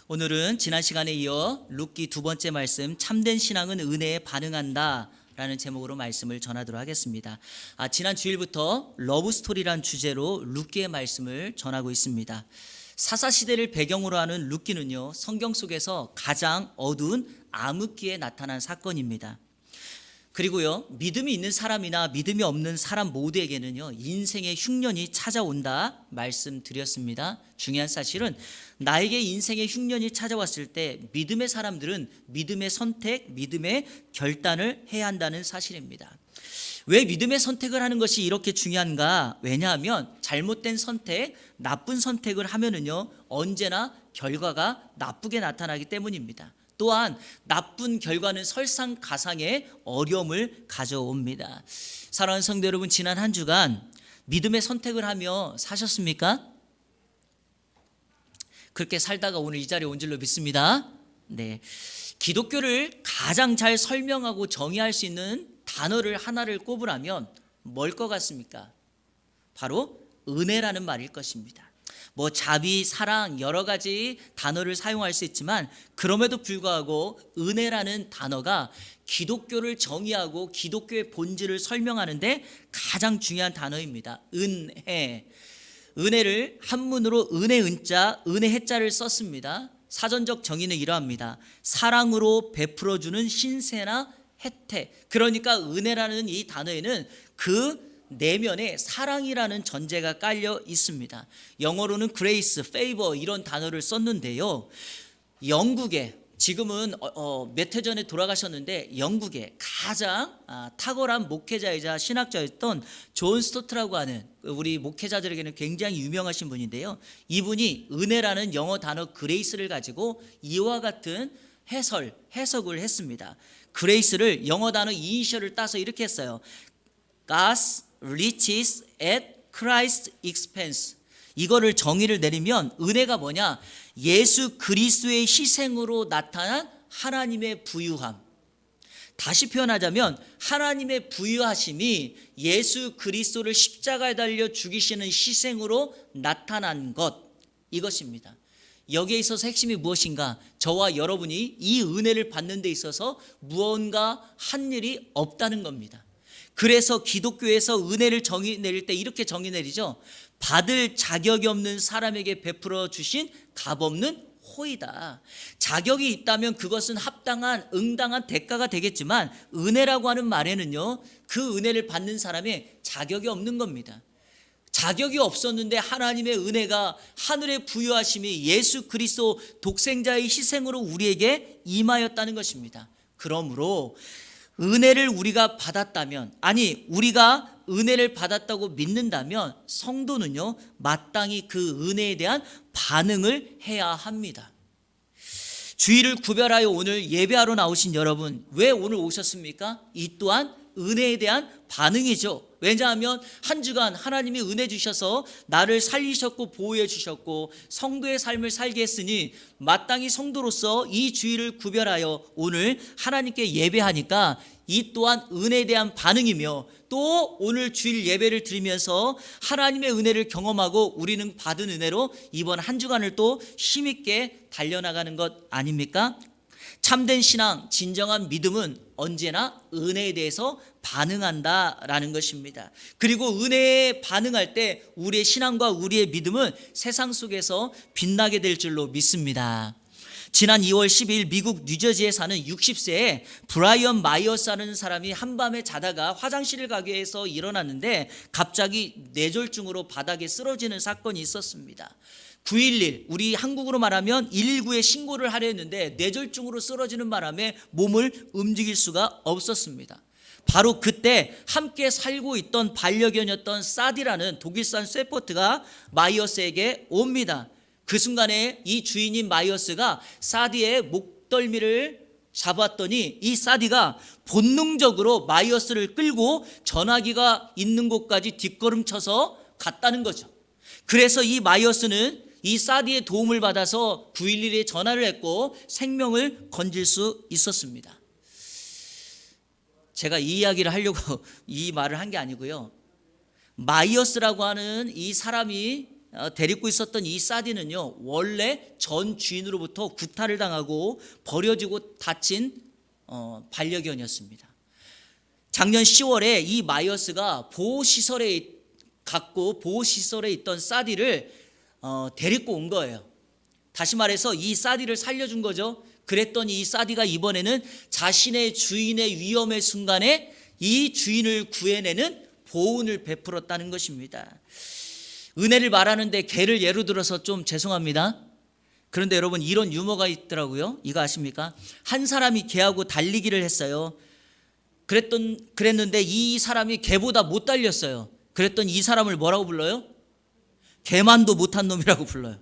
오늘은 지난 시간에 이어 룻기 두 번째 말씀, 참된 신앙은 은혜에 반응한다 라는 제목으로 말씀을 전하도록 하겠습니다. 지난 주일부터 러브스토리란 주제로 룻기의 말씀을 전하고 있습니다. 사사시대를 배경으로 하는 룻기는요, 성경 속에서 가장 어두운 암흑기에 나타난 사건입니다. 그리고요, 믿음이 있는 사람이나 믿음이 없는 사람 모두에게는요, 인생의 흉년이 찾아온다 말씀드렸습니다. 중요한 사실은 나에게 인생의 흉년이 찾아왔을 때 믿음의 사람들은 믿음의 선택, 믿음의 결단을 해야 한다는 사실입니다. 왜 믿음의 선택을 하는 것이 이렇게 중요한가? 왜냐하면 잘못된 선택, 나쁜 선택을 하면은요, 언제나 결과가 나쁘게 나타나기 때문입니다. 또한 나쁜 결과는 설상가상의 어려움을 가져옵니다. 사랑하는 성도 여러분, 지난 한 주간 믿음의 선택을 하며 사셨습니까? 그렇게 살다가 오늘 이 자리에 온 줄로 믿습니다. 네, 기독교를 가장 잘 설명하고 정의할 수 있는 단어를 하나를 꼽으라면 뭘 것 같습니까? 바로 은혜라는 말일 것입니다. 자비, 사랑 여러 가지 단어를 사용할 수 있지만 그럼에도 불구하고 은혜라는 단어가 기독교를 정의하고 기독교의 본질을 설명하는데 가장 중요한 단어입니다. 은혜. 은혜를 한문으로 은혜 은자, 은혜 해자를 썼습니다. 사전적 정의는 이러합니다. 사랑으로 베풀어주는 신세나 혜택. 그러니까 은혜라는 이 단어에는 그 내면에 사랑이라는 전제가 깔려 있습니다. 영어로는 grace, favor 이런 단어를 썼는데요, 영국에 지금은 몇 해 전에 돌아가셨는데 영국의 가장 탁월한 목회자이자 신학자였던 존 스토트라고 하는 우리 목회자들에게는 굉장히 유명하신 분인데요, 이분이 은혜라는 영어 단어 grace를 가지고 이와 같은 해석을 했습니다. grace를 영어 단어 이니셜을 따서 이렇게 했어요. God's riches at Christ's expense. 이거를 정의를 내리면 은혜가 뭐냐? 예수 그리스도의 희생으로 나타난 하나님의 부유함. 다시 표현하자면 하나님의 부유하심이 예수 그리스도를 십자가에 달려 죽이시는 희생으로 나타난 것, 이것입니다. 여기에 있어서 핵심이 무엇인가? 저와 여러분이 이 은혜를 받는 데 있어서 무언가 한 일이 없다는 겁니다. 그래서 기독교에서 은혜를 정의 내릴 때 이렇게 정의 내리죠. 받을 자격이 없는 사람에게 베풀어 주신 값없는 호의다. 자격이 있다면 그것은 합당한 응당한 대가가 되겠지만 은혜라고 하는 말에는요, 그 은혜를 받는 사람의 자격이 없는 겁니다. 자격이 없었는데 하나님의 은혜가, 하늘의 부유하심이 예수 그리스도 독생자의 희생으로 우리에게 임하였다는 것입니다. 그러므로 은혜를 우리가 받았다면, 아니 우리가 은혜를 받았다고 믿는다면 성도는요, 마땅히 그 은혜에 대한 반응을 해야 합니다. 주일을 구별하여 오늘 예배하러 나오신 여러분, 왜 오늘 오셨습니까? 이 또한 은혜에 대한 반응이죠. 왜냐하면 한 주간 하나님이 은혜 주셔서 나를 살리셨고 보호해 주셨고 성도의 삶을 살게 했으니 마땅히 성도로서 이 주일을 구별하여 오늘 하나님께 예배하니까 이 또한 은혜에 대한 반응이며, 또 오늘 주일 예배를 드리면서 하나님의 은혜를 경험하고 우리는 받은 은혜로 이번 한 주간을 또 힘있게 달려나가는 것 아닙니까? 참된 신앙, 진정한 믿음은 언제나 은혜에 대해서 반응한다라는 것입니다. 그리고 은혜에 반응할 때 우리의 신앙과 우리의 믿음은 세상 속에서 빛나게 될 줄로 믿습니다. 지난 2월 10일 미국 뉴저지에 사는 60세의 브라이언 마이어스라는 사람이 한밤에 자다가 화장실을 가기 위해서 일어났는데 갑자기 뇌졸중으로 바닥에 쓰러지는 사건이 있었습니다. 911, 우리 한국으로 말하면 119에 신고를 하려 했는데 뇌졸중으로 쓰러지는 바람에 몸을 움직일 수가 없었습니다. 바로 그때 함께 살고 있던 반려견이었던 사디라는 독일산 셰퍼드가 마이어스에게 옵니다. 그 순간에 이 주인인 마이어스가 사디의 목덜미를 잡았더니 이 사디가 본능적으로 마이어스를 끌고 전화기가 있는 곳까지 뒷걸음쳐서 갔다는 거죠. 그래서 이 마이어스는 이 사디의 도움을 받아서 911에 전화를 했고 생명을 건질 수 있었습니다. 제가 이 이야기를 하려고 이 말을 한 게 아니고요, 마이어스라고 하는 이 사람이 데리고 있었던 이 사디는요, 원래 전 주인으로부터 구타를 당하고 버려지고 다친 반려견이었습니다. 작년 10월에 이 마이어스가 보호시설에 있던 사디를 데리고 온 거예요. 다시 말해서 이 사디를 살려준 거죠. 그랬더니 이 사디가 이번에는 자신의 주인의 위험의 순간에 이 주인을 구해내는 보온을 베풀었다는 것입니다. 은혜를 말하는데 개를 예로 들어서 좀 죄송합니다. 그런데 여러분, 이런 유머가 있더라고요. 이거 아십니까? 한 사람이 개하고 달리기를 했어요. 그랬는데 이 사람이 개보다 못 달렸어요. 그랬더니 이 사람을 뭐라고 불러요? 개만도 못한 놈이라고 불러요.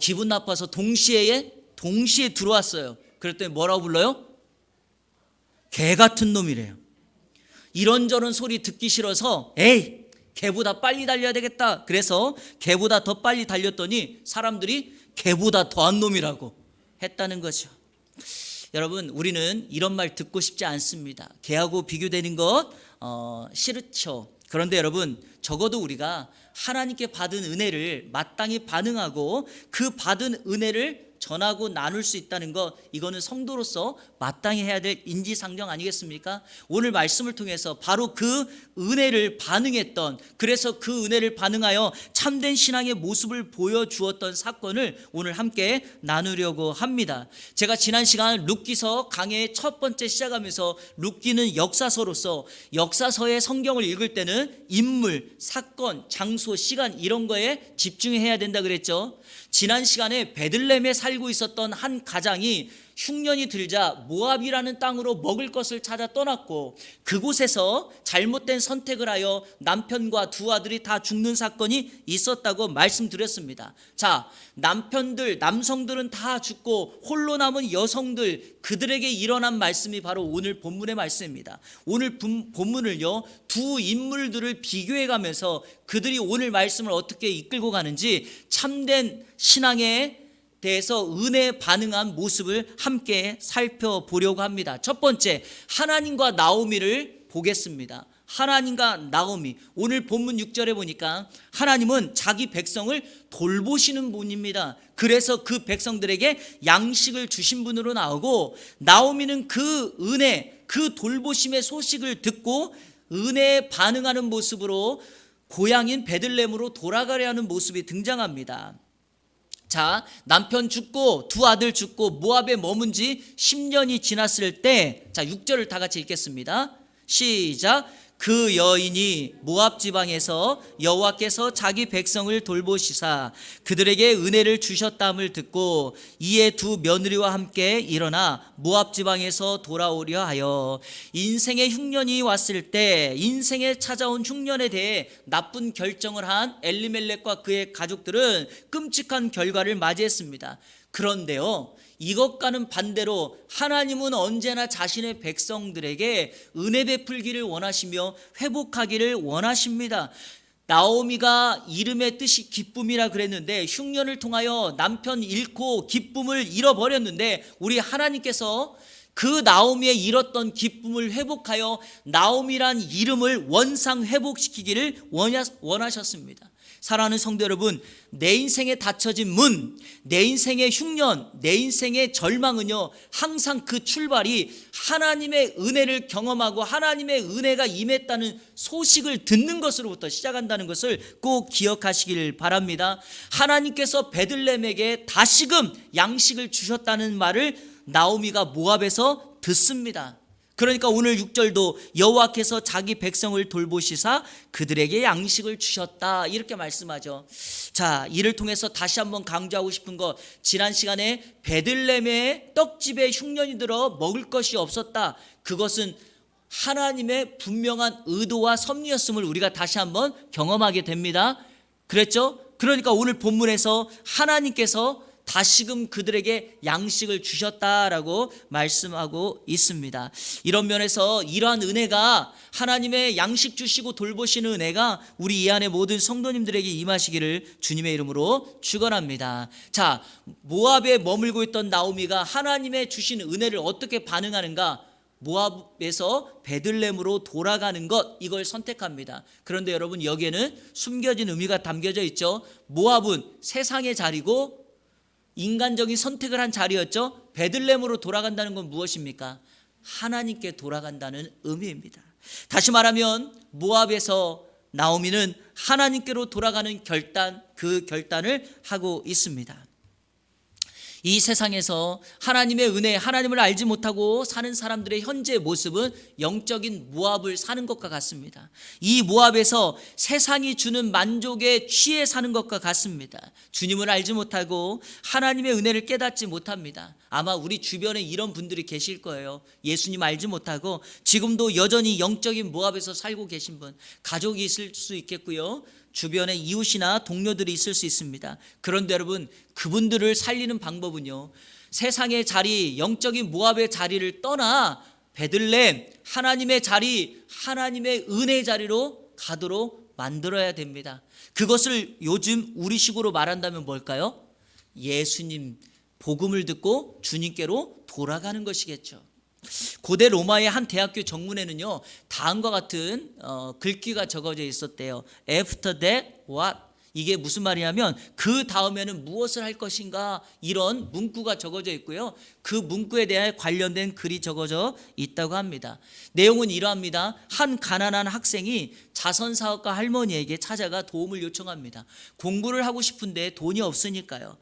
기분 나빠서 동시에 들어왔어요. 그랬더니 뭐라고 불러요? 개 같은 놈이래요. 이런저런 소리 듣기 싫어서 에이, 개보다 빨리 달려야 되겠다. 그래서 개보다 더 빨리 달렸더니 사람들이 개보다 더한 놈이라고 했다는 거죠. 여러분, 우리는 이런 말 듣고 싶지 않습니다. 개하고 비교되는 것 싫죠. 그런데 여러분, 적어도 우리가 하나님께 받은 은혜를 마땅히 반응하고 그 받은 은혜를 전하고 나눌 수 있다는 것, 이거는 성도로서 마땅히 해야 될 인지상정 아니겠습니까? 오늘 말씀을 통해서 바로 그 은혜를 반응했던, 그래서 그 은혜를 반응하여 참된 신앙의 모습을 보여주었던 사건을 오늘 함께 나누려고 합니다. 제가 지난 시간 룻기서 강의 첫 번째 시작하면서 룻기는 역사서로서 역사서의 성경을 읽을 때는 인물, 사건, 장소, 시간 이런 거에 집중해야 된다 그랬죠. 지난 시간에 베들레헴에 살고 있었던 한 가장이 흉년이 들자 모압이라는 땅으로 먹을 것을 찾아 떠났고, 그곳에서 잘못된 선택을 하여 남편과 두 아들이 다 죽는 사건이 있었다고 말씀드렸습니다. 자, 남성들은 다 죽고 홀로 남은 여성들, 그들에게 일어난 말씀이 바로 오늘 본문의 말씀입니다. 오늘 본문을요, 두 인물들을 비교해 가면서 그들이 오늘 말씀을 어떻게 이끌고 가는지 참된 신앙에 대해서 은혜에 반응한 모습을 함께 살펴보려고 합니다. 첫 번째, 하나님과 나오미를 보겠습니다. 하나님과 나오미. 오늘 본문 6절에 보니까 하나님은 자기 백성을 돌보시는 분입니다. 그래서 그 백성들에게 양식을 주신 분으로 나오고, 나오미는 그 은혜, 그 돌보심의 소식을 듣고 은혜에 반응하는 모습으로 고향인 베들레헴으로 돌아가려 하는 모습이 등장합니다. 자, 남편 죽고 두 아들 죽고 모압에 머문 지 10년이 지났을 때, 자, 6절을 다 같이 읽겠습니다. 시작. 그 여인이 모압 지방에서 여호와께서 자기 백성을 돌보시사 그들에게 은혜를 주셨다함을 듣고 이에 두 며느리와 함께 일어나 모압 지방에서 돌아오려 하여, 인생의 흉년이 왔을 때 인생에 찾아온 흉년에 대해 나쁜 결정을 한 엘리멜렉과 그의 가족들은 끔찍한 결과를 맞이했습니다. 그런데요, 이것과는 반대로 하나님은 언제나 자신의 백성들에게 은혜 베풀기를 원하시며 회복하기를 원하십니다. 나오미가 이름의 뜻이 기쁨이라 그랬는데 흉년을 통하여 남편 잃고 기쁨을 잃어버렸는데, 우리 하나님께서 그 나오미의 잃었던 기쁨을 회복하여 나오미란 이름을 원상 회복시키기를 원하셨습니다. 사랑하는 성도 여러분, 내 인생에 닫혀진 문, 내 인생의 흉년, 내 인생의 절망은요, 항상 그 출발이 하나님의 은혜를 경험하고 하나님의 은혜가 임했다는 소식을 듣는 것으로부터 시작한다는 것을 꼭 기억하시길 바랍니다. 하나님께서 베들레헴에게 다시금 양식을 주셨다는 말을 나오미가 모압에서 듣습니다. 그러니까 오늘 6절도 여호와께서 자기 백성을 돌보시사 그들에게 양식을 주셨다, 이렇게 말씀하죠. 자, 이를 통해서 다시 한번 강조하고 싶은 것, 지난 시간에 베들레헴의 떡집에 흉년이 들어 먹을 것이 없었다, 그것은 하나님의 분명한 의도와 섭리였음을 우리가 다시 한번 경험하게 됩니다. 그랬죠? 그러니까 오늘 본문에서 하나님께서 다시금 그들에게 양식을 주셨다라고 말씀하고 있습니다. 이런 면에서 이러한 은혜가, 하나님의 양식 주시고 돌보시는 은혜가 우리 이 안에 모든 성도님들에게 임하시기를 주님의 이름으로 축원합니다. 자, 모압에 머물고 있던 나오미가 하나님의 주신 은혜를 어떻게 반응하는가? 모압에서 베들레헴으로 돌아가는 것, 이걸 선택합니다. 그런데 여러분, 여기에는 숨겨진 의미가 담겨져 있죠. 모압은 세상의 자리고 인간적인 선택을 한 자리였죠. 베들레헴으로 돌아간다는 건 무엇입니까? 하나님께 돌아간다는 의미입니다. 다시 말하면 모압에서 나오미는 하나님께로 돌아가는 결단, 그 결단을 하고 있습니다. 이 세상에서 하나님의 은혜, 하나님을 알지 못하고 사는 사람들의 현재 모습은 영적인 모압을 사는 것과 같습니다. 이 모압에서 세상이 주는 만족에 취해 사는 것과 같습니다. 주님을 알지 못하고 하나님의 은혜를 깨닫지 못합니다. 아마 우리 주변에 이런 분들이 계실 거예요. 예수님 알지 못하고 지금도 여전히 영적인 모압에서 살고 계신 분, 가족이 있을 수 있겠고요, 주변에 이웃이나 동료들이 있을 수 있습니다. 그런데 여러분, 그분들을 살리는 방법은요, 세상의 자리, 영적인 모압의 자리를 떠나 베들레헴, 하나님의 자리, 하나님의 은혜의 자리로 가도록 만들어야 됩니다. 그것을 요즘 우리식으로 말한다면 뭘까요? 예수님 복음을 듣고 주님께로 돌아가는 것이겠죠. 고대 로마의 한 대학교 정문에는요, 다음과 같은 글귀가 적어져 있었대요. After that, what? 이게 무슨 말이냐면 그 다음에는 무엇을 할 것인가, 이런 문구가 적어져 있고요, 그 문구에 대해 관련된 글이 적어져 있다고 합니다. 내용은 이러합니다. 한 가난한 학생이 자선사업가 할머니에게 찾아가 도움을 요청합니다. 공부를 하고 싶은데 돈이 없으니까요.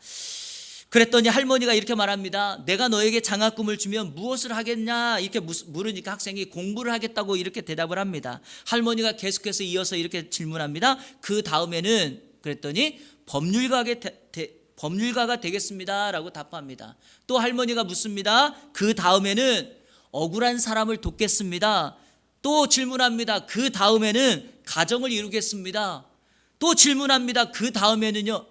그랬더니 할머니가 이렇게 말합니다. 내가 너에게 장학금을 주면 무엇을 하겠냐, 이렇게 물으니까 학생이 공부를 하겠다고 이렇게 대답을 합니다. 할머니가 계속해서 이어서 이렇게 질문합니다. 그 다음에는, 그랬더니 법률가가 되겠습니다 라고 답합니다. 또 할머니가 묻습니다. 그 다음에는 억울한 사람을 돕겠습니다. 또 질문합니다. 그 다음에는 가정을 이루겠습니다. 또 질문합니다. 그 다음에는요,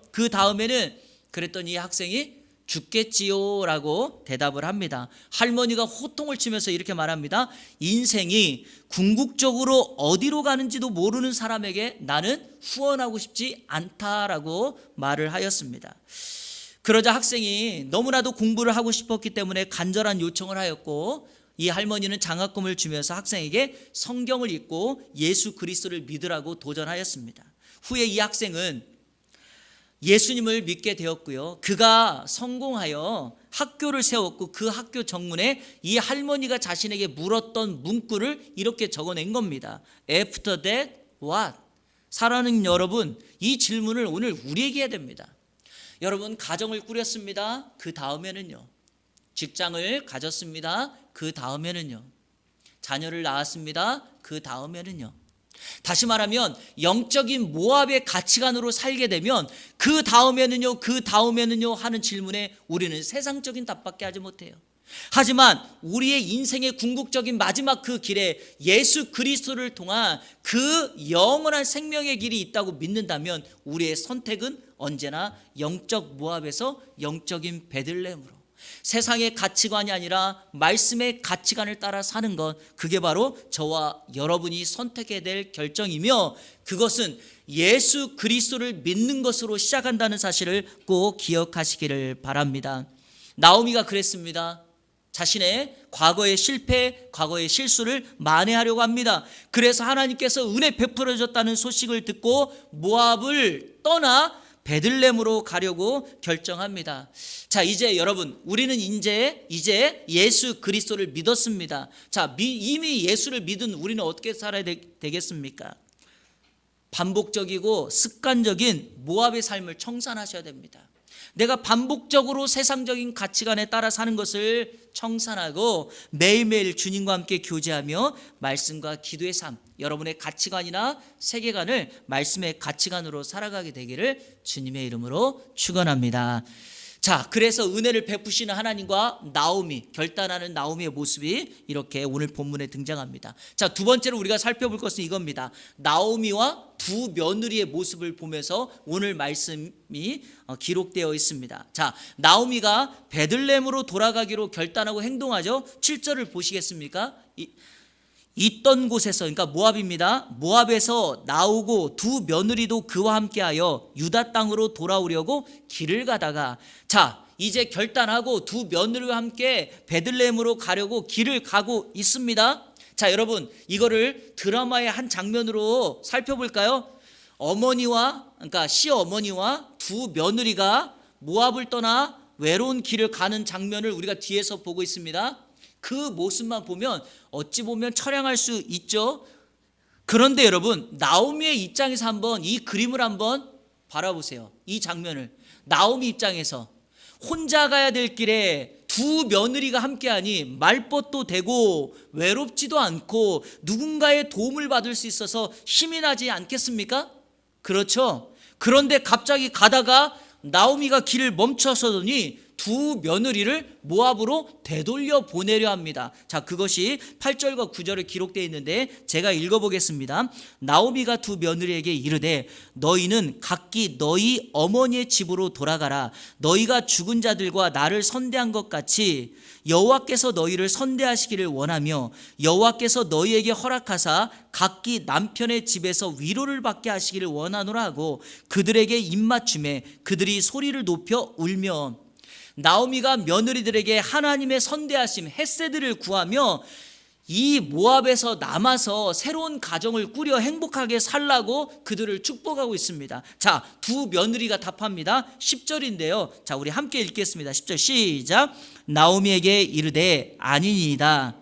그랬더니 이 학생이 죽겠지요 라고 대답을 합니다. 할머니가 호통을 치면서 이렇게 말합니다. 인생이 궁극적으로 어디로 가는지도 모르는 사람에게 나는 후원하고 싶지 않다라고 말을 하였습니다. 그러자 학생이 너무나도 공부를 하고 싶었기 때문에 간절한 요청을 하였고, 이 할머니는 장학금을 주면서 학생에게 성경을 읽고 예수 그리스도를 믿으라고 도전하였습니다. 후에 이 학생은 예수님을 믿게 되었고요, 그가 성공하여 학교를 세웠고 그 학교 정문에 이 할머니가 자신에게 물었던 문구를 이렇게 적어낸 겁니다. After that, what? 사랑하는 여러분, 이 질문을 오늘 우리에게 해야 됩니다. 여러분, 가정을 꾸렸습니다. 그 다음에는요, 직장을 가졌습니다. 그 다음에는요, 자녀를 낳았습니다. 그 다음에는요, 다시 말하면 영적인 모압의 가치관으로 살게 되면 그 다음에는요 하는 질문에 우리는 세상적인 답밖에 하지 못해요. 하지만 우리의 인생의 궁극적인 마지막 그 길에 예수 그리스도를 통한 그 영원한 생명의 길이 있다고 믿는다면 우리의 선택은 언제나 영적 모압에서 영적인 베들레헴으로, 세상의 가치관이 아니라 말씀의 가치관을 따라 사는 것, 그게 바로 저와 여러분이 선택해야 될 결정이며, 그것은 예수 그리스도를 믿는 것으로 시작한다는 사실을 꼭 기억하시기를 바랍니다. 나오미가 그랬습니다. 자신의 과거의 실패, 과거의 실수를 만회하려고 합니다. 그래서 하나님께서 은혜 베풀어 줬다는 소식을 듣고 모압을 떠나 베들레헴으로 가려고 결정합니다. 자, 이제 여러분, 우리는 이제 예수 그리스도를 믿었습니다. 자, 이미 예수를 믿은 우리는 어떻게 살아야 되겠습니까? 반복적이고 습관적인 모압의 삶을 청산하셔야 됩니다. 내가 반복적으로 세상적인 가치관에 따라 사는 것을 청산하고 매일매일 주님과 함께 교제하며 말씀과 기도의 삶, 여러분의 가치관이나 세계관을 말씀의 가치관으로 살아가게 되기를 주님의 이름으로 축원합니다. 자, 그래서 은혜를 베푸시는 하나님과 나오미, 결단하는 나오미의 모습이 이렇게 오늘 본문에 등장합니다. 자, 두 번째로 우리가 살펴볼 것은 이겁니다. 나오미와 두 며느리의 모습을 보면서 오늘 말씀이 기록되어 있습니다. 자, 나오미가 베들레헴으로 돌아가기로 결단하고 행동하죠. 7절을 보시겠습니까? 있던 곳에서, 그러니까 모압입니다. 모압에서 나오고 두 며느리도 그와 함께하여 유다 땅으로 돌아오려고 길을 가다가, 자, 이제 결단하고 두 며느리와 함께 베들레헴으로 가려고 길을 가고 있습니다. 자, 여러분, 이거를 드라마의 한 장면으로 살펴볼까요? 그러니까 시어머니와 두 며느리가 모압을 떠나 외로운 길을 가는 장면을 우리가 뒤에서 보고 있습니다. 그 모습만 보면 어찌 보면 처량할 수 있죠. 그런데 여러분, 나오미의 입장에서 한번 이 그림을 한번 바라보세요. 이 장면을. 나오미 입장에서 혼자 가야 될 길에 두 며느리가 함께하니 말벗도 되고 외롭지도 않고 누군가의 도움을 받을 수 있어서 힘이 나지 않겠습니까? 그렇죠. 그런데 갑자기 가다가 나오미가 길을 멈춰서더니 두 며느리를 모압으로 되돌려 보내려 합니다. 자, 그것이 8절과 9절에 기록되어 있는데 제가 읽어보겠습니다. 나오미가 두 며느리에게 이르되 너희는 각기 너희 어머니의 집으로 돌아가라. 너희가 죽은 자들과 나를 선대한 것 같이 여호와께서 너희를 선대하시기를 원하며 여호와께서 너희에게 허락하사 각기 남편의 집에서 위로를 받게 하시기를 원하노라 하고 그들에게 입맞춤에 그들이 소리를 높여 울며 나오미가 며느리들에게 하나님의 선대하심 헤세드를 구하며 이 모압에서 남아서 새로운 가정을 꾸려 행복하게 살라고 그들을 축복하고 있습니다. 자, 두 며느리가 답합니다. 10절인데요. 자, 우리 함께 읽겠습니다. 10절 시작. 나오미에게 이르되 아니니이다.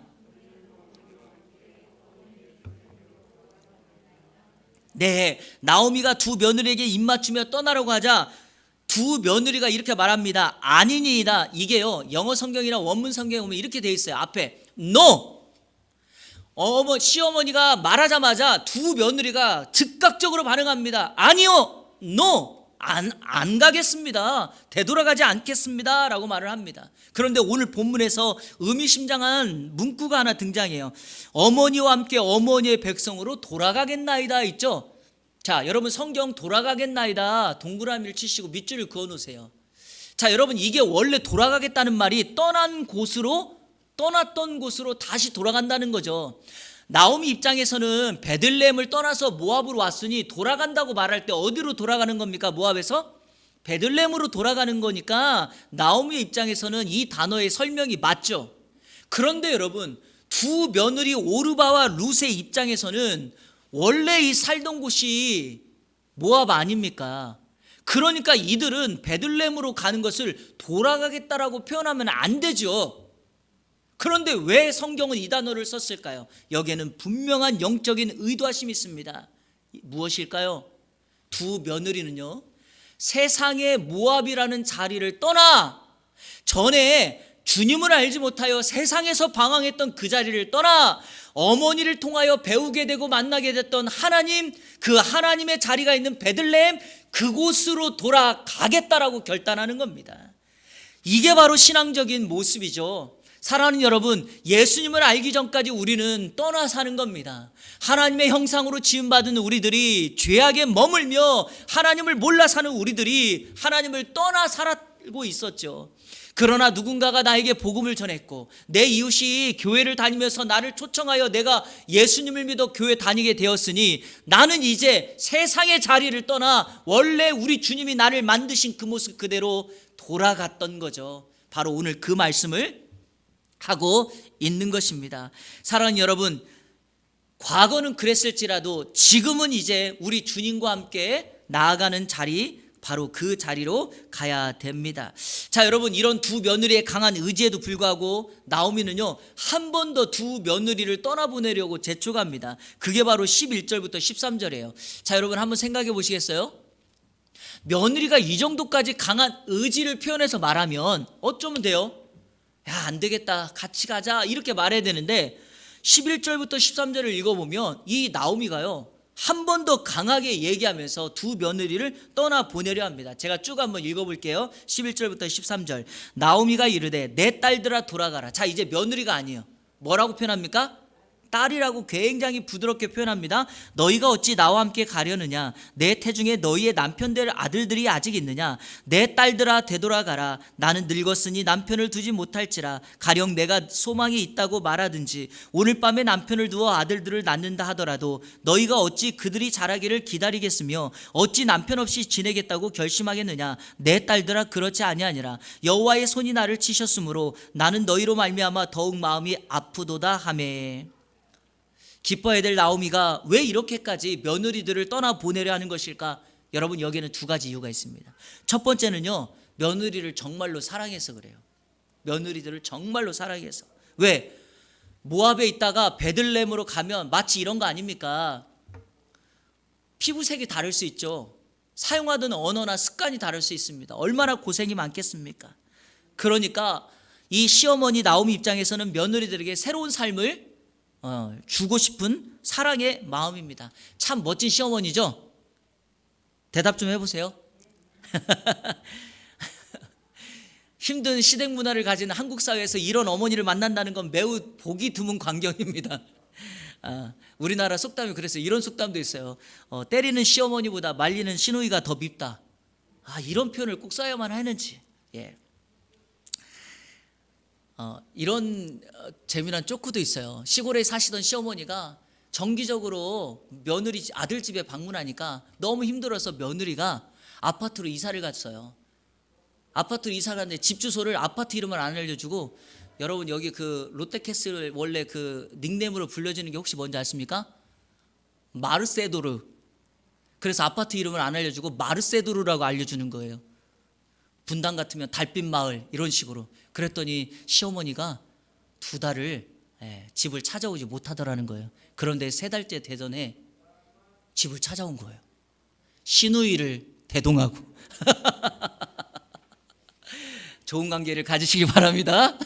네, 나오미가 두 며느리에게 입맞추며 떠나려고 하자 두 며느리가 이렇게 말합니다. 아니니이다. 이게요, 영어 성경이나 원문 성경에 보면 이렇게 돼 있어요. 앞에 no. 시어머니가 말하자마자 두 며느리가 즉각적으로 반응합니다. 아니요, no. 안 가겠습니다. 되돌아가지 않겠습니다. 라고 말을 합니다. 그런데 오늘 본문에서 의미심장한 문구가 하나 등장해요. 어머니와 함께 어머니의 백성으로 돌아가겠나이다 있죠. 자, 여러분 성경 돌아가겠나이다 동그라미를 치시고 밑줄을 그어 놓으세요. 자, 여러분 이게 원래 돌아가겠다는 말이 떠났던 곳으로 다시 돌아간다는 거죠. 나오미 입장에서는 베들레헴을 떠나서 모압으로 왔으니 돌아간다고 말할 때 어디로 돌아가는 겁니까? 모압에서? 베들레헴으로 돌아가는 거니까 나오미 입장에서는 이 단어의 설명이 맞죠. 그런데 여러분, 두 며느리 오르바와 룻의 입장에서는 원래 이 살던 곳이 모압 아닙니까? 그러니까 이들은 베들레헴으로 가는 것을 돌아가겠다라고 표현하면 안 되죠. 그런데 왜 성경은 이 단어를 썼을까요? 여기에는 분명한 영적인 의도하심이 있습니다. 무엇일까요? 두 며느리는요, 세상의 모압이라는 자리를 떠나 전에 주님을 알지 못하여 세상에서 방황했던 그 자리를 떠나 어머니를 통하여 배우게 되고 만나게 됐던 하나님, 그 하나님의 자리가 있는 베들레헴, 그곳으로 돌아가겠다라고 결단하는 겁니다. 이게 바로 신앙적인 모습이죠. 사랑하는 여러분, 예수님을 알기 전까지 우리는 떠나 사는 겁니다. 하나님의 형상으로 지음받은 우리들이 죄악에 머물며 하나님을 몰라 사는 우리들이 하나님을 떠나 살고 있었죠. 그러나 누군가가 나에게 복음을 전했고 내 이웃이 교회를 다니면서 나를 초청하여 내가 예수님을 믿어 교회 다니게 되었으니 나는 이제 세상의 자리를 떠나 원래 우리 주님이 나를 만드신 그 모습 그대로 돌아갔던 거죠. 바로 오늘 그 말씀을 하고 있는 것입니다. 사랑하는 여러분, 과거는 그랬을지라도 지금은 이제 우리 주님과 함께 나아가는 자리, 바로 그 자리로 가야 됩니다. 자, 여러분, 이런 두 며느리의 강한 의지에도 불구하고 나오미는요, 한 번 더 두 며느리를 떠나보내려고 재촉합니다. 그게 바로 11절부터 13절이에요. 자, 여러분 한번 생각해 보시겠어요? 며느리가 이 정도까지 강한 의지를 표현해서 말하면 어쩌면 돼요? 야, 안 되겠다, 같이 가자, 이렇게 말해야 되는데 11절부터 13절을 읽어보면 이 나오미가요, 한 번 더 강하게 얘기하면서 두 며느리를 떠나보내려 합니다. 제가 쭉 한번 읽어볼게요. 11절부터 13절. 나오미가 이르되 내 딸들아 돌아가라. 자, 이제 며느리가 아니에요. 뭐라고 표현합니까? 딸이라고 굉장히 부드럽게 표현합니다. 너희가 어찌 나와 함께 가려느냐? 내 태중에 너희의 남편들 아들들이 아직 있느냐? 내 딸들아 되돌아가라. 나는 늙었으니 남편을 두지 못할지라. 가령 내가 소망이 있다고 말하든지 오늘 밤에 남편을 두어 아들들을 낳는다 하더라도 너희가 어찌 그들이 자라기를 기다리겠으며 어찌 남편 없이 지내겠다고 결심하겠느냐? 내 딸들아 그렇지 아니하니라. 여호와의 손이 나를 치셨으므로 나는 너희로 말미암아 더욱 마음이 아프도다 하매. 기뻐해야 될 나오미가 왜 이렇게까지 며느리들을 떠나 보내려 하는 것일까? 여러분, 여기에는 두 가지 이유가 있습니다. 첫 번째는요, 며느리를 정말로 사랑해서 그래요. 며느리들을 정말로 사랑해서. 왜? 모압에 있다가 베들레헴으로 가면 마치 이런 거 아닙니까? 피부색이 다를 수 있죠. 사용하던 언어나 습관이 다를 수 있습니다. 얼마나 고생이 많겠습니까? 그러니까 이 시어머니 나오미 입장에서는 며느리들에게 새로운 삶을 주고 싶은 사랑의 마음입니다. 참 멋진 시어머니죠? 대답 좀 해보세요. 힘든 시댁 문화를 가진 한국 사회에서 이런 어머니를 만난다는 건 매우 보기 드문 광경입니다. 우리나라 속담이 그래서 이런 속담도 있어요. 때리는 시어머니보다 말리는 시누이가 더 밉다. 이런 표현을 꼭 써야만 하는지. 예. 이런 재미난 쪼크도 있어요. 시골에 사시던 시어머니가 정기적으로 며느리 아들 집에 방문하니까 너무 힘들어서 며느리가 아파트로 이사를 갔어요. 아파트로 이사를 갔는데 집 주소를 아파트 이름을 안 알려주고, 여러분 여기 그 롯데캐슬 원래 그 닉네임으로 불려지는 게 혹시 뭔지 아십니까? 마르세도르. 그래서 아파트 이름을 안 알려주고 마르세도르라고 알려주는 거예요. 분당 같으면 달빛 마을 이런 식으로. 그랬더니 시어머니가 2달을 집을 찾아오지 못하더라는 거예요. 그런데 3달째 되전에 집을 찾아온 거예요. 시누이를 대동하고. 좋은 관계를 가지시기 바랍니다.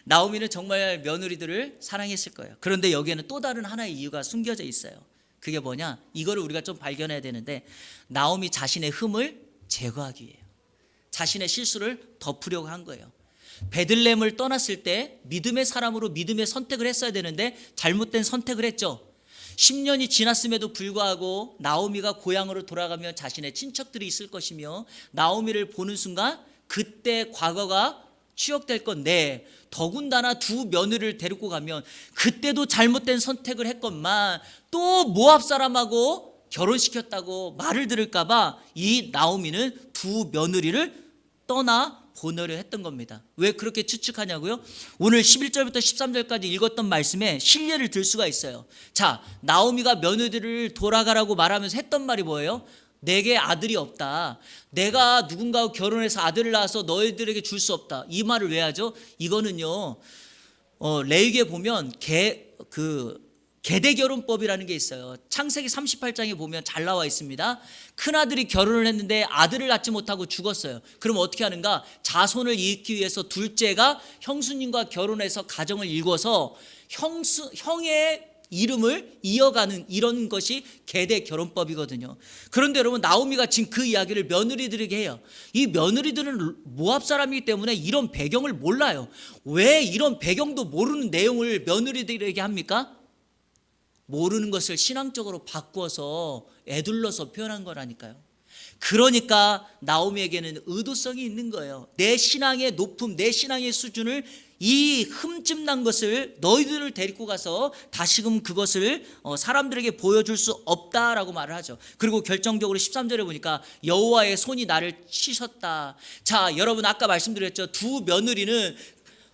나오미는 정말 며느리들을 사랑했을 거예요. 그런데 여기에는 또 다른 하나의 이유가 숨겨져 있어요. 그게 뭐냐? 이거를 우리가 좀 발견해야 되는데, 나오미 자신의 흠을 제거하기 위해요. 자신의 실수를 덮으려고 한 거예요. 베들레헴을 떠났을 때 믿음의 사람으로 믿음의 선택을 했어야 되는데 잘못된 선택을 했죠. 10년이 지났음에도 불구하고 나오미가 고향으로 돌아가면 자신의 친척들이 있을 것이며 나오미를 보는 순간 그때 과거가 추억될 건데, 더군다나 2 며느리를 데리고 가면 그때도 잘못된 선택을 했건만 또 모압 사람하고 결혼시켰다고 말을 들을까 봐 이 나오미는 2 며느리를 떠나 보내려 했던 겁니다. 왜 그렇게 추측하냐고요? 오늘 11절부터 13절까지 읽었던 말씀에 신뢰를 들 수가 있어요. 자, 나오미가 며느리를 돌아가라고 말하면서 했던 말이 뭐예요? 내게 아들이 없다. 내가 누군가와 결혼해서 아들을 낳아서 너희들에게 줄 수 없다. 이 말을 왜 하죠? 이거는요, 레위기에 보면 계대결혼법이라는 게 있어요. 창세기 38장에 보면 잘 나와 있습니다. 큰아들이 결혼을 했는데 아들을 낳지 못하고 죽었어요. 그럼 어떻게 하는가? 자손을 잃기 위해서 둘째가 형수님과 결혼해서 가정을 이루어서 형의 이름을 이어가는 이런 것이 계대결혼법이거든요. 그런데 여러분, 나오미가 지금 그 이야기를 며느리들에게 해요. 이 며느리들은 모압 사람이기 때문에 이런 배경을 몰라요. 왜 이런 배경도 모르는 내용을 며느리들에게 합니까? 모르는 것을 신앙적으로 바꾸어서 애둘러서 표현한 거라니까요. 그러니까 나오미에게는 의도성이 있는 거예요. 내 신앙의 높음, 내 신앙의 수준을, 이 흠집 난 것을 너희들을 데리고 가서 다시금 그것을 사람들에게 보여줄 수 없다라고 말을 하죠. 그리고 결정적으로 13절에 보니까 여호와의 손이 나를 치셨다. 자, 여러분 아까 말씀드렸죠. 2 며느리는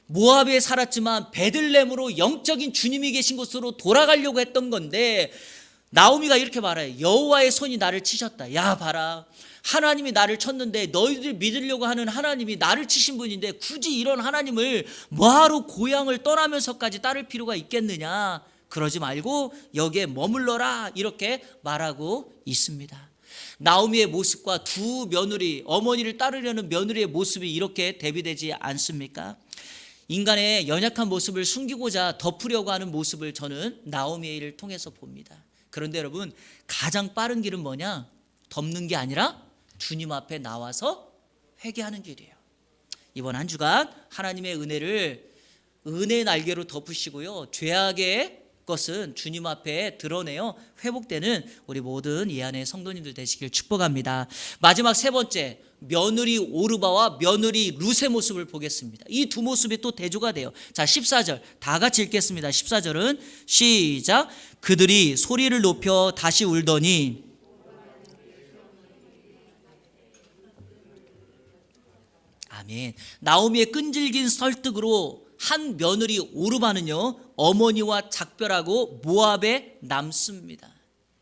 모압에 살았지만 베들레헴으로 영적인 주님이 계신 곳으로 돌아가려고 했던 건데, 나오미가 이렇게 말해요. 여호와의 손이 나를 치셨다. 야, 봐라, 하나님이 나를 쳤는데 너희들 믿으려고 하는 하나님이 나를 치신 분인데 굳이 이런 하나님을 뭐하러 고향을 떠나면서까지 따를 필요가 있겠느냐. 그러지 말고 여기에 머물러라, 이렇게 말하고 있습니다. 나오미의 모습과 2 며느리, 어머니를 따르려는 며느리의 모습이 이렇게 대비되지 않습니까? 인간의 연약한 모습을 숨기고자 덮으려고 하는 모습을 저는 나오미의 일을 통해서 봅니다. 그런데 여러분, 가장 빠른 길은 뭐냐? 덮는 게 아니라 주님 앞에 나와서 회개하는 길이에요. 이번 한 주간 하나님의 은혜를 은혜의 날개로 덮으시고요, 죄악의 것은 주님 앞에 드러내어 회복되는 우리 모든 이 안의 성도님들 되시길 축복합니다. 마지막 세 번째, 며느리 오르바와 며느리 룻의 모습을 보겠습니다. 이 두 모습이 또 대조가 돼요. 자, 14절 다 같이 읽겠습니다. 14절은 시작. 그들이 소리를 높여 다시 울더니 아멘. 나오미의 끈질긴 설득으로 한 며느리 오르바는요, 어머니와 작별하고 모압에 남습니다.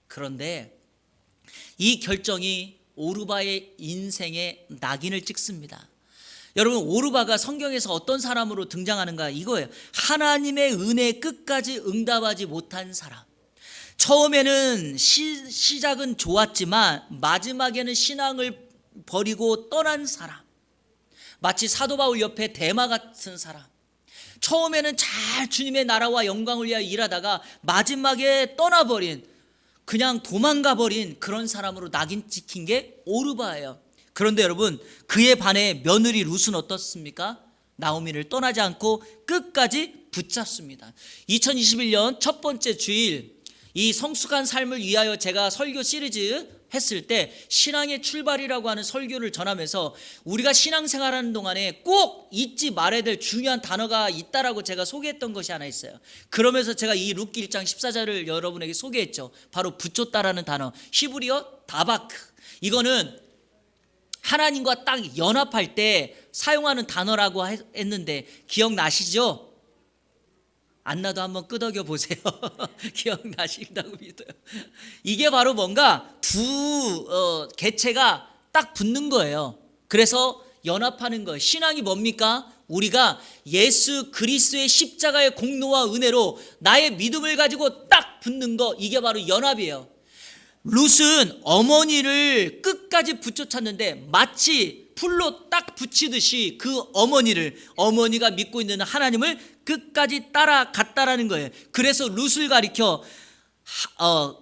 그런데 이 결정이 오르바의 인생에 낙인을 찍습니다. 여러분, 오르바가 성경에서 어떤 사람으로 등장하는가 이거예요. 하나님의 은혜에 끝까지 응답하지 못한 사람. 처음에는 시작은 좋았지만 마지막에는 신앙을 버리고 떠난 사람. 마치 사도 바울 옆에 대마 같은 사람. 처음에는 잘 주님의 나라와 영광을 위하여 일하다가 마지막에 떠나버린, 그냥 도망가버린 그런 사람으로 낙인 찍힌 게 오르바예요. 그런데 여러분, 그에 반해 며느리 룻은 어떻습니까? 나오미를 떠나지 않고 끝까지 붙잡습니다. 2021년 첫 번째 주일, 이 성숙한 삶을 위하여 제가 설교 시리즈 했을 때 신앙의 출발이라고 하는 설교를 전하면서 우리가 신앙생활하는 동안에 꼭 잊지 말아야 될 중요한 단어가 있다라고 제가 소개했던 것이 하나 있어요. 그러면서 제가 이 룻기 1장 14절을 여러분에게 소개했죠. 바로 붙였다라는 단어, 히브리어 다바크. 이거는 하나님과 딱 연합할 때 사용하는 단어라고 했는데 기억나시죠? 안 나도 한번 끄덕여 보세요. 기억나신다고 믿어요. 이게 바로 뭔가 두 개체가 딱 붙는 거예요. 그래서 연합하는 거예요. 신앙이 뭡니까? 우리가 예수 그리스도의 십자가의 공로와 은혜로 나의 믿음을 가지고 딱 붙는 거, 이게 바로 연합이에요. 룻은 어머니를 끝까지 붙여찼는데 마치 풀로 딱 붙이듯이 그 어머니가 믿고 있는 하나님을 끝까지 따라갔다라는 거예요. 그래서 룻을 가리켜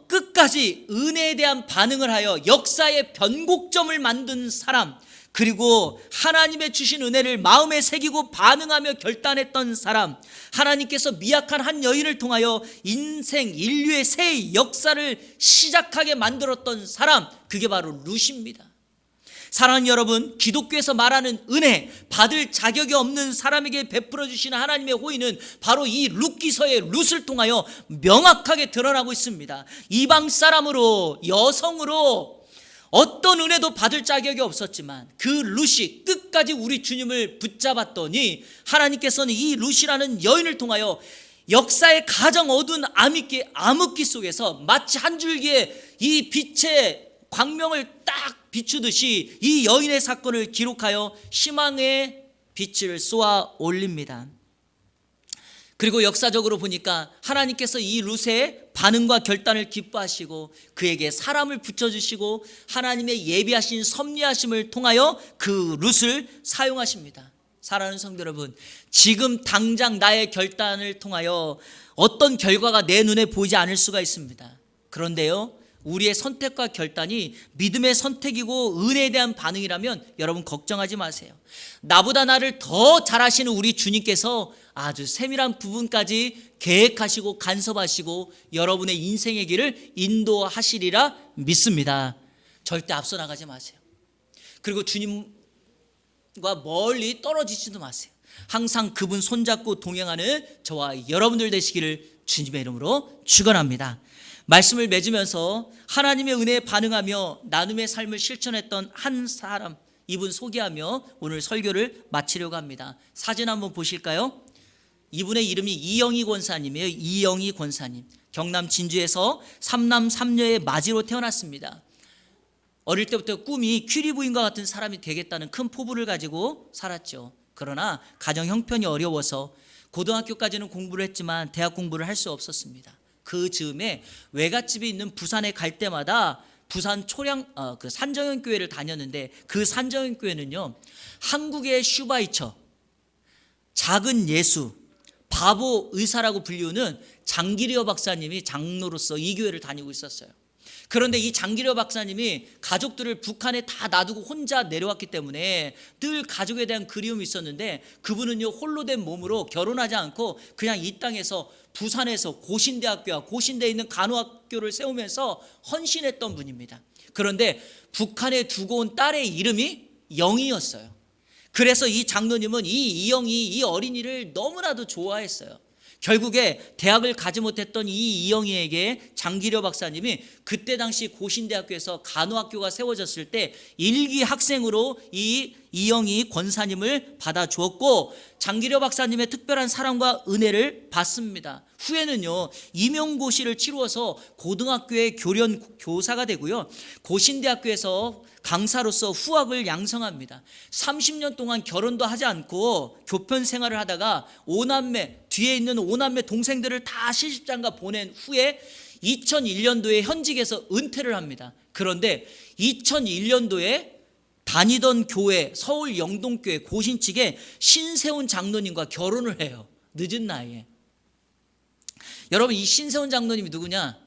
끝까지 은혜에 대한 반응을 하여 역사의 변곡점을 만든 사람, 그리고 하나님의 주신 은혜를 마음에 새기고 반응하며 결단했던 사람, 하나님께서 미약한 한 여인을 통하여 인류의 새 역사를 시작하게 만들었던 사람, 그게 바로 룻입니다. 사랑하는 여러분, 기독교에서 말하는 은혜, 받을 자격이 없는 사람에게 베풀어 주시는 하나님의 호의는 바로 이 룻기서의 룻을 통하여 명확하게 드러나고 있습니다. 이방 사람으로, 여성으로 어떤 은혜도 받을 자격이 없었지만 그 룻이 끝까지 우리 주님을 붙잡았더니 하나님께서는 이 룻이라는 여인을 통하여 역사의 가장 어두운 암흑기 속에서 마치 한 줄기의 이 빛의 광명을 딱 비추듯이 이 여인의 사건을 기록하여 희망의 빛을 쏘아 올립니다. 그리고 역사적으로 보니까 하나님께서 이 룻의 반응과 결단을 기뻐하시고 그에게 사람을 붙여주시고 하나님의 예비하신 섭리하심을 통하여 그 룻을 사용하십니다. 사랑하는 성도 여러분, 지금 당장 나의 결단을 통하여 어떤 결과가 내 눈에 보이지 않을 수가 있습니다. 그런데요, 우리의 선택과 결단이 믿음의 선택이고 은혜에 대한 반응이라면 여러분 걱정하지 마세요. 나보다 나를 더 잘 아시는 우리 주님께서 아주 세밀한 부분까지 계획하시고 간섭하시고 여러분의 인생의 길을 인도하시리라 믿습니다. 절대 앞서 나가지 마세요. 그리고 주님과 멀리 떨어지지도 마세요. 항상 그분 손잡고 동행하는 저와 여러분들 되시기를 주님의 이름으로 축원합니다. 말씀을 맺으면서 하나님의 은혜에 반응하며 나눔의 삶을 실천했던 한 사람, 이분 소개하며 오늘 설교를 마치려고 합니다. 사진 한번 보실까요? 이분의 이름이 이영희 권사님이에요. 이영희 권사님, 경남 진주에서 3남 3녀의 마지로 태어났습니다. 어릴 때부터 꿈이 퀴리 부인과 같은 사람이 되겠다는 큰 포부를 가지고 살았죠. 그러나 가정 형편이 어려워서 고등학교까지는 공부를 했지만 대학 공부를 할 수 없었습니다. 그 즈음에 외갓집이 있는 부산에 갈 때마다 부산 그 산정현 교회를 다녔는데, 그 산정현 교회는요, 한국의 슈바이처, 작은 예수, 바보 의사라고 불리우는 장기리어 박사님이 장로로서 이 교회를 다니고 있었어요. 그런데 이 장기려 박사님이 가족들을 북한에 다 놔두고 혼자 내려왔기 때문에 늘 가족에 대한 그리움이 있었는데, 그분은요 홀로 된 몸으로 결혼하지 않고 그냥 이 땅에서 부산에서 고신대학교와 고신대에 있는 간호학교를 세우면서 헌신했던 분입니다. 그런데 북한에 두고 온 딸의 이름이 영희였어요. 그래서 이 장로님은 이 이영희, 이 어린이를 너무나도 좋아했어요. 결국에 대학을 가지 못했던 이 이영희에게 장기려 박사님이 그때 당시 고신대학교에서 간호학교가 세워졌을 때 일기 학생으로 이 이영희 권사님을 받아주었고, 장기려 박사님의 특별한 사랑과 은혜를 받습니다. 후에는요 임용고시를 치루어서 고등학교의 교련 교사가 되고요, 고신대학교에서 강사로서 후학을 양성합니다. 30년 동안 결혼도 하지 않고 교편 생활을 하다가 뒤에 있는 5남매 동생들을 다 시집장가 보낸 후에 2001년도에 현직에서 은퇴를 합니다. 그런데 2001년도에 다니던 교회, 서울 영동교회 고신측에 신세훈 장로님과 결혼을 해요. 늦은 나이에. 여러분, 이 신세훈 장로님이 누구냐?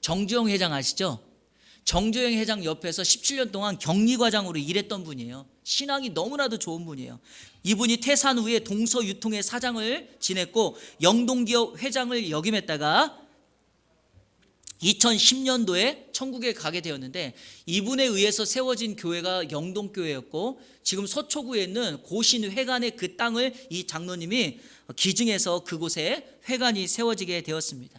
정주영 회장 아시죠? 정주영 회장 옆에서 17년 동안 격리과장으로 일했던 분이에요. 신앙이 너무나도 좋은 분이에요. 이분이 퇴산 후에 동서유통회 사장을 지냈고 영동기업 회장을 역임했다가 2010년도에 천국에 가게 되었는데, 이분에 의해서 세워진 교회가 영동교회였고, 지금 서초구에 있는 고신회관의 그 땅을 이 장로님이 기증해서 그곳에 회관이 세워지게 되었습니다.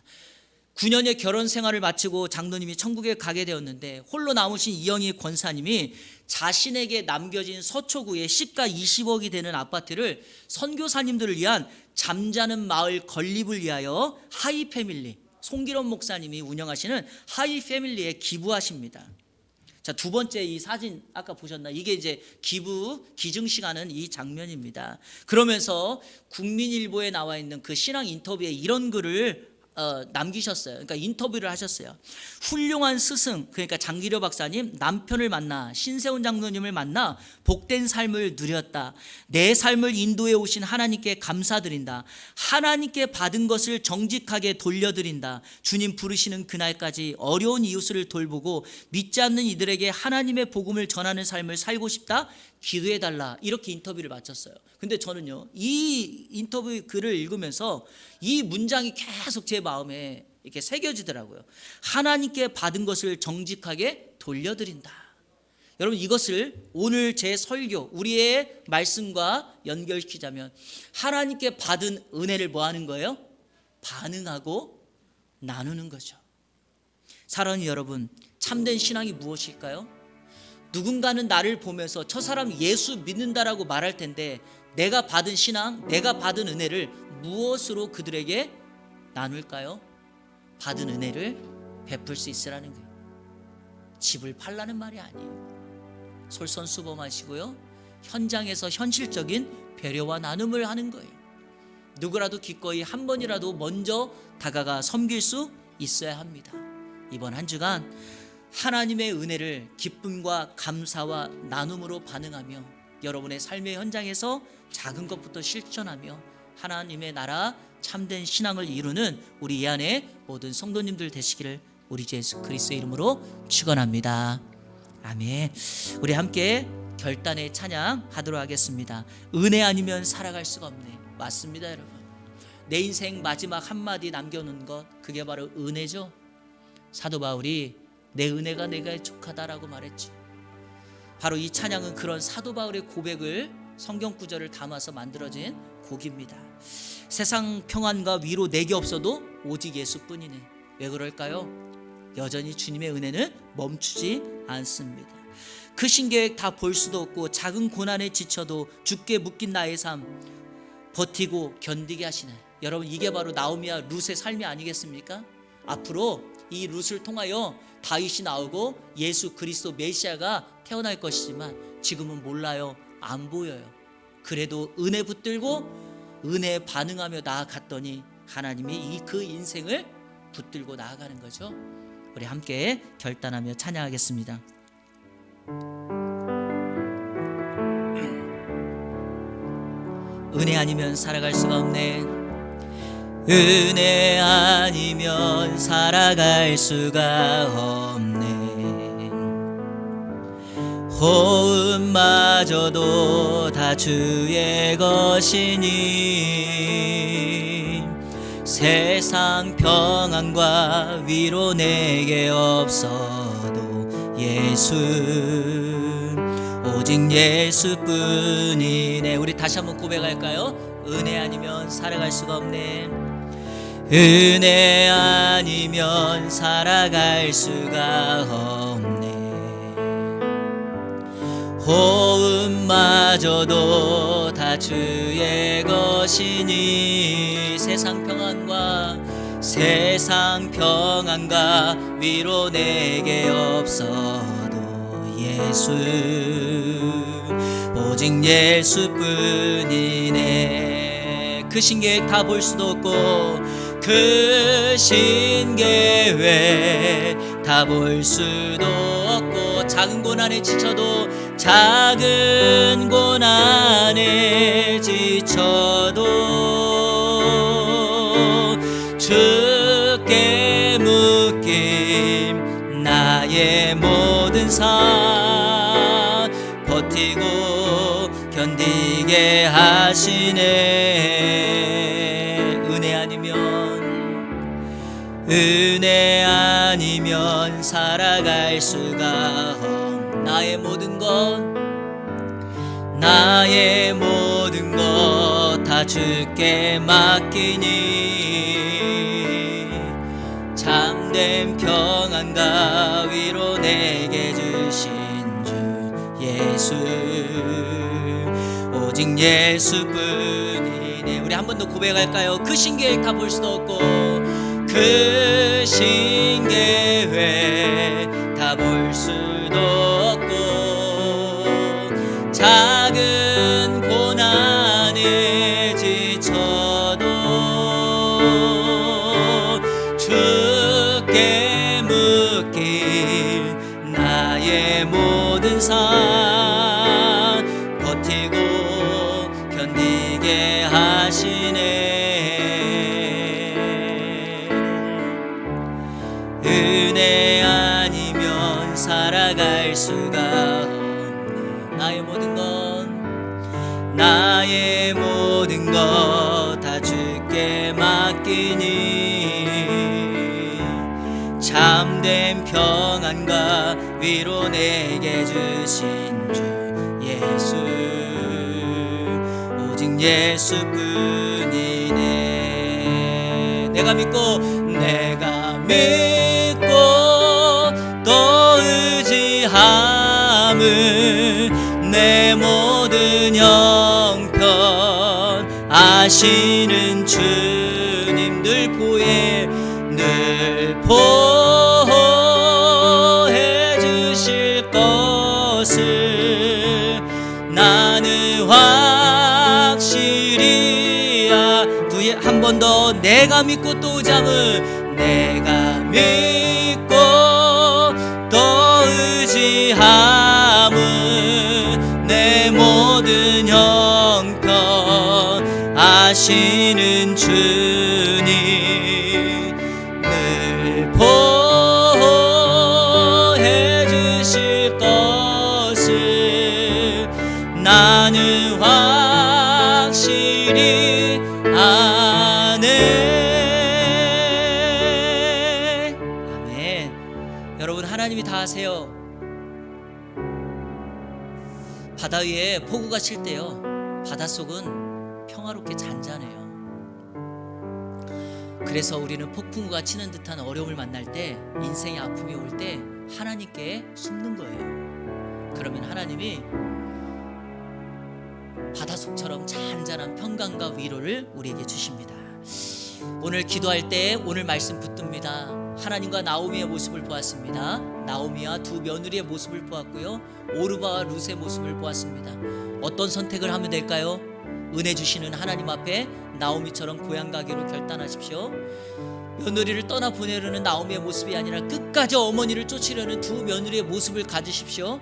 9년의 결혼 생활을 마치고 장로님이 천국에 가게 되었는데, 홀로 남으신 이영희 권사님이 자신에게 남겨진 서초구의 시가 20억이 되는 아파트를 선교사님들을 위한 잠자는 마을 건립을 위하여 하이패밀리, 송기론 목사님이 운영하시는 하이패밀리에 기부하십니다. 자, 두 번째 이 사진 아까 보셨나? 이게 이제 기부 기증식하는 이 장면입니다. 그러면서 국민일보에 나와 있는 그 신앙 인터뷰에 이런 글을 남기셨어요. 그러니까 인터뷰를 하셨어요. 훌륭한 스승, 그러니까 장기려 박사님 남편을 만나 신세훈 장로님을 만나 복된 삶을 누렸다. 내 삶을 인도해 오신 하나님께 감사드린다. 하나님께 받은 것을 정직하게 돌려드린다. 주님 부르시는 그날까지 어려운 이웃을 돌보고 믿지 않는 이들에게 하나님의 복음을 전하는 삶을 살고 싶다. 기도해달라. 이렇게 인터뷰를 마쳤어요. 근데 저는요 이 인터뷰 글을 읽으면서 이 문장이 계속 제 마음에 이렇게 새겨지더라고요. 하나님께 받은 것을 정직하게 돌려드린다. 여러분, 이것을 오늘 제 설교, 우리의 말씀과 연결시키자면 하나님께 받은 은혜를 뭐 하는 거예요? 반응하고 나누는 거죠. 사랑하는 여러분, 참된 신앙이 무엇일까요? 누군가는 나를 보면서 저 사람 예수 믿는다라고 말할 텐데, 내가 받은 신앙, 내가 받은 은혜를 무엇으로 그들에게 나눌까요? 받은 은혜를 베풀 수 있으라는 거예요. 집을 팔라는 말이 아니에요. 솔선수범하시고요, 현장에서 현실적인 배려와 나눔을 하는 거예요. 누구라도 기꺼이 한 번이라도 먼저 다가가 섬길 수 있어야 합니다. 이번 한 주간 하나님의 은혜를 기쁨과 감사와 나눔으로 반응하며 여러분의 삶의 현장에서 작은 것부터 실천하며 하나님의 나라 참된 신앙을 이루는 우리 이 안에 모든 성도님들 되시기를 우리 주 예수 그리스도의 이름으로 축원합니다. 아멘. 우리 함께 결단의 찬양 하도록 하겠습니다. 은혜 아니면 살아갈 수가 없네. 맞습니다, 여러분. 내 인생 마지막 한마디 남겨놓은 것, 그게 바로 은혜죠. 사도 바울이 내 은혜가 내게 족하다라고 말했죠. 바로 이 찬양은 그런 사도 바울의 고백을, 성경 구절을 담아서 만들어진 곡입니다. 세상 평안과 위로 내게 없어도 오직 예수뿐이네. 왜 그럴까요? 여전히 주님의 은혜는 멈추지 않습니다. 크신 계획 다 볼 수도 없고 작은 고난에 지쳐도 주께 묶인 나의 삶 버티고 견디게 하시네. 여러분, 이게 바로 나오미와 룻의 삶이 아니겠습니까? 앞으로 이 룻을 통하여 다윗이 나오고 예수 그리스도 메시아가 태어날 것이지만 지금은 몰라요. 안 보여요. 그래도 은혜 붙들고 은혜에 반응하며 나아갔더니 하나님이 그 인생을 붙들고 나아가는 거죠. 우리 함께 결단하며 찬양하겠습니다. 은혜 아니면 살아갈 수가 없네. 은혜 아니면 살아갈 수가 없네. 호흡마저도 다 주의 것이니 세상 평안과 위로 내게 없어도 예수, 오직 예수뿐이네. 우리 다시 한번 고백할까요? 은혜 아니면 살아갈 수가 없네. 은혜 아니면 살아갈 수가 없네. 호흡마저도 다 주의 것이니 세상 평안과 위로 내게 없어도 예수, 오직 예수뿐이네. 그 신계획 다 볼 수도 없고 그 신계획 다 볼 수도 없고 작은 고난에 지쳐도 작은 고난에 지쳐도 주께 묶임 나의 모든 삶 버티고 견디게 하시네. 은혜 아니면 살아갈 수가 없네. 나의 모든 것 다 주께 맡기니 참된 평안과 위로 내게 주신 주 예수, 오직 예수뿐이네. 우리 한 번 더 고백할까요? 그 신계획 다 볼 수도 없고 그 신계획 다 볼 수도 없고 작은 고난에 지쳐도 주께 묶인 나의 모든 삶 버티고 견디게 하시네. 은혜 아니면 살아갈 수가 없네. 나의 모든 것 다 주께 맡기니 참된 평안과 위로 내게 주신 주 예수, 오직 예수뿐이네. 내가 믿고 또 의지함은 내 모든 형편 아시는 주님 늘 보호해 주실 것을 나는 확실히 한 번 더 내가 믿고 또 의지함은 내가 믿고 또 의지함은 내 모든 형편 아시는 주님 늘 보호해 주실 것을 나는 확실히 아네. 아멘. 여러분, 하나님이 다 아세요. 바다 위에 폭우가 칠 때요, 바닷속은 평화롭게 잔잔해요. 그래서 우리는 폭풍우가 치는 듯한 어려움을 만날 때, 인생의 아픔이 올 때 하나님께 숨는 거예요. 그러면 하나님이 바닷속처럼 잔잔한 평강과 위로를 우리에게 주십니다. 오늘 기도할 때 오늘 말씀 붙듭니다. 하나님과 나오미의 모습을 보았습니다. 나오미와 두 며느리의 모습을 보았고요, 오르바와 룻의 모습을 보았습니다. 어떤 선택을 하면 될까요? 은혜 주시는 하나님 앞에 나오미처럼 고향 가기로 결단하십시오. 며느리를 떠나 보내려는 나오미의 모습이 아니라 끝까지 어머니를 쫓으려는 두 며느리의 모습을 가지십시오.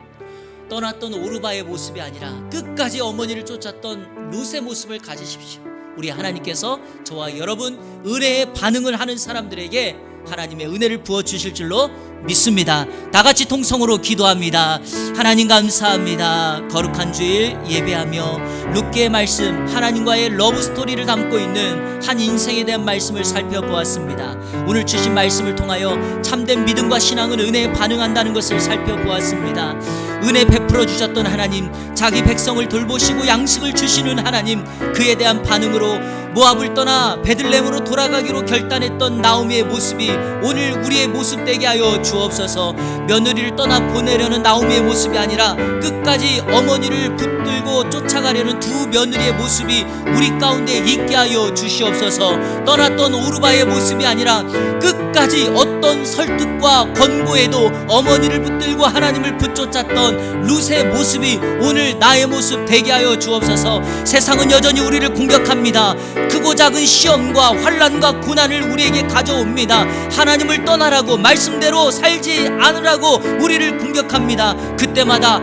떠났던 오르바의 모습이 아니라 끝까지 어머니를 쫓았던 룻의 모습을 가지십시오. 우리 하나님께서 저와 여러분 은혜의 반응을 하는 사람들에게 하나님의 은혜를 부어주실 줄로 믿습니다. 다같이 통성으로 기도합니다. 하나님 감사합니다. 거룩한 주일 예배하며 룻기의 말씀, 하나님과의 러브스토리를 담고 있는 한 인생에 대한 말씀을 살펴보았습니다. 오늘 주신 말씀을 통하여 참된 믿음과 신앙은 은혜에 반응한다는 것을 살펴보았습니다. 은혜 베풀어 주셨던 하나님, 자기 백성을 돌보시고 양식을 주시는 하나님, 그에 대한 반응으로 모압을 떠나 베들레헴으로 돌아가기로 결단했던 나오미의 모습이 오늘 우리의 모습 되게 하여 주옵소서. 며느리를 떠나 보내려는 나오미의 모습이 아니라 끝까지 어머니를 붙들고 쫓아가려는 두 며느리의 모습이 우리 가운데 있게 하여 주시옵소서. 떠났던 오르바의 모습이 아니라 끝까지 어떤 설득과 권고에도 어머니를 붙들고 하나님을 붙쫓았던 룻의 모습이 오늘 나의 모습 되게 하여 주옵소서. 세상은 여전히 우리를 공격합니다. 크고 작은 시험과 환난과 고난을 우리에게 가져옵니다. 하나님을 떠나라고, 말씀대로 살지 않으라고 우리를 공격합니다. 그때마다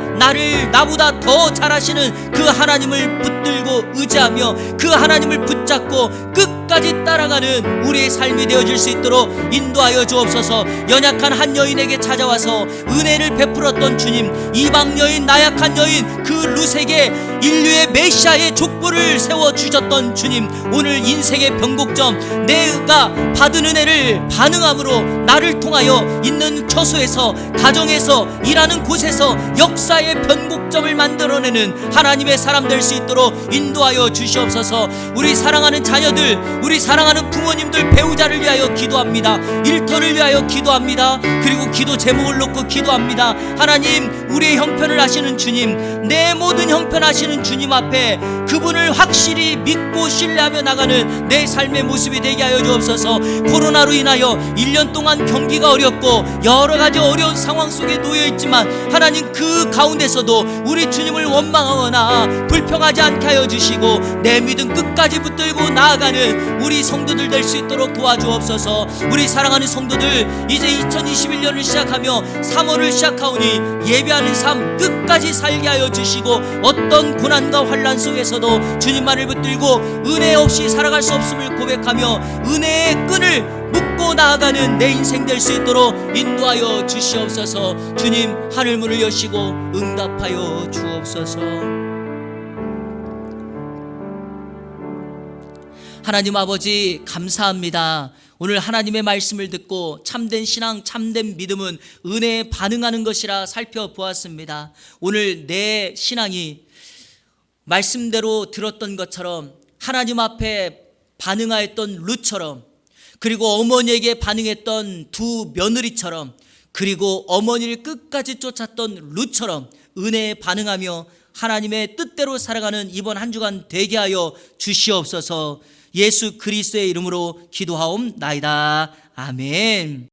나보다 더 잘하시는 그 하나님을 붙들고 의지하며 그 하나님을 붙잡고 끝까지 따라가는 우리의 삶이 되어질 수 있도록 인도하여 주옵소서. 연약한 한 여인에게 찾아와서 은혜를 베풀었던 주님, 이방 여인, 나약한 여인 그 룻에게 인류의 메시아의 족보를 세워주셨던 주님, 오늘 인생의 변곡점, 내가 받은 은혜를 반응함으로 나를 통하여 있는 처소에서, 가정에서, 일하는 곳에서 역사의 변곡점을 만들어내는 하나님의 사람 될 수 있도록 인도하여 주시옵소서. 우리 사랑하는 자녀들, 우리 사랑하는 부모님들, 배우자를 위하여 기도합니다. 일터를 위하여 기도합니다. 그리고 기도 제목을 놓고 기도합니다. 하나님, 우리의 형편을 아시는 주님, 내 모든 형편 아시는 주님 앞에 그분을 확실히 믿고 신뢰하며 나가는 내 삶의 모습이 되게 하여 주옵소서. 코로나로 인하여 1년 동안 경기가 어렵고 여러 가지 어려운 상황 속에 놓여 있지만 하나님, 그 가운데서도 우리 주님을 원망하거나 불평하지 않게 하여 주시고 내 믿음 끝까지 붙들고 나아가는 우리 성도들 될 수 있도록 도와주옵소서. 우리 사랑하는 성도들, 이제 2021년을 시작하며 3월을 시작하오니 예배하는 삶 끝까지 살게 하여 주시고 어떤 고난과 환난 속에서도 주님만을 붙들고 은혜 없이 살아갈 수 없음을 고백하며 은혜의 끈을 묶고 나아가는 내 인생 될 수 있도록 인도하여 주시옵소서. 주님, 하늘문을 여시고 응답하여 주옵소서. 하나님 아버지, 감사합니다. 오늘 하나님의 말씀을 듣고 참된 신앙, 참된 믿음은 은혜에 반응하는 것이라 살펴보았습니다. 오늘 내 신앙이 말씀대로 들었던 것처럼 하나님 앞에 반응하였던 룻처럼, 그리고 어머니에게 반응했던 두 며느리처럼, 그리고 어머니를 끝까지 쫓았던 룻처럼 은혜에 반응하며 하나님의 뜻대로 살아가는 이번 한 주간 되게 하여 주시옵소서. 예수 그리스도의 이름으로 기도하옵나이다. 아멘.